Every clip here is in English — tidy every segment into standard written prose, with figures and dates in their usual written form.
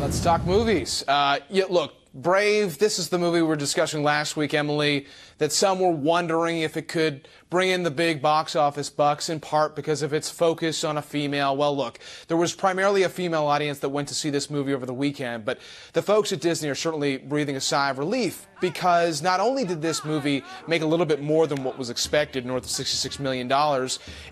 Let's talk movies. Look, Brave, this is the movie we were discussing last week, Emily, that some were wondering if it could bring in the big box office bucks, in part because of its focus on a female. Well, look, there was primarily a female audience that went to see this movie over the weekend, but the folks at Disney are certainly breathing a sigh of relief because not only did this movie make a little bit more than what was expected, north of $66 million,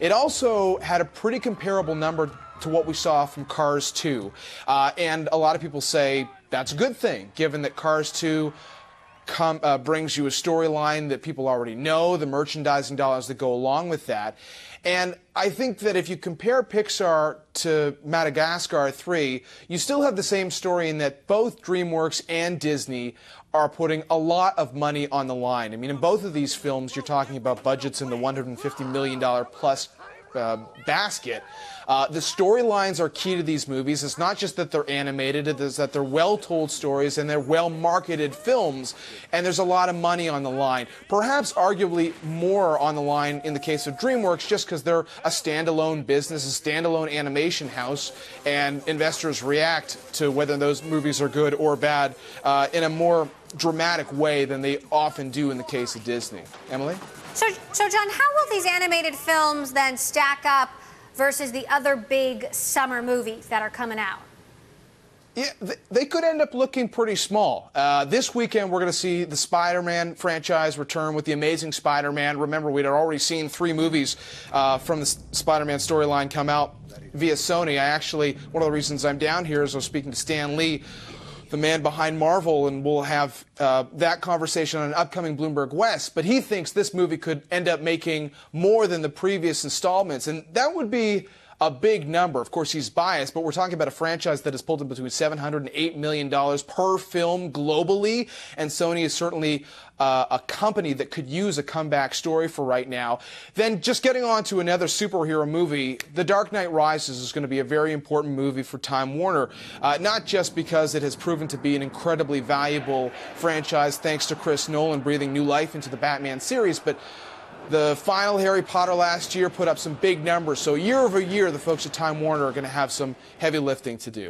it also had a pretty comparable number to what we saw from Cars 2. And a lot of people say that's a good thing, given that Cars 2 brings you a storyline that people already know, the merchandising dollars that go along with that. And I think that if you compare Pixar to Madagascar 3, you still have the same story in that both DreamWorks and Disney are putting a lot of money on the line. I mean, in both of these films, you're talking about budgets in the $150 million plus basket. The storylines are key to these movies. It's not just that they're animated, it's that they're well-told stories and they're well-marketed films, and there's a lot of money on the line. Perhaps arguably more on the line in the case of DreamWorks, just because they're a standalone business, a standalone animation house, and investors react to whether those movies are good or bad in a more dramatic way than they often do in the case of Disney. Emily? So John, how will these animated films then stack up versus the other big summer movies that are coming out? Yeah, they could end up looking pretty small. This weekend, we're going to see the Spider-Man franchise return with The Amazing Spider-Man. Remember, we'd already seen 3 movies from the Spider-Man storyline come out via Sony. One of the reasons I'm down here is I was speaking to Stan Lee, the man behind Marvel, and we'll have that conversation on an upcoming Bloomberg West. But he thinks this movie could end up making more than the previous installments, and that would be a big number. Of course, he's biased, but we're talking about a franchise that has pulled in between $700 and $8 million per film globally, and Sony is certainly a company that could use a comeback story for right now. Then just getting on to another superhero movie, The Dark Knight Rises is going to be a very important movie for Time Warner, not just because it has proven to be an incredibly valuable franchise thanks to Chris Nolan breathing new life into the Batman series, but the final Harry Potter last year put up some big numbers, so year over year the folks at Time Warner are going to have some heavy lifting to do.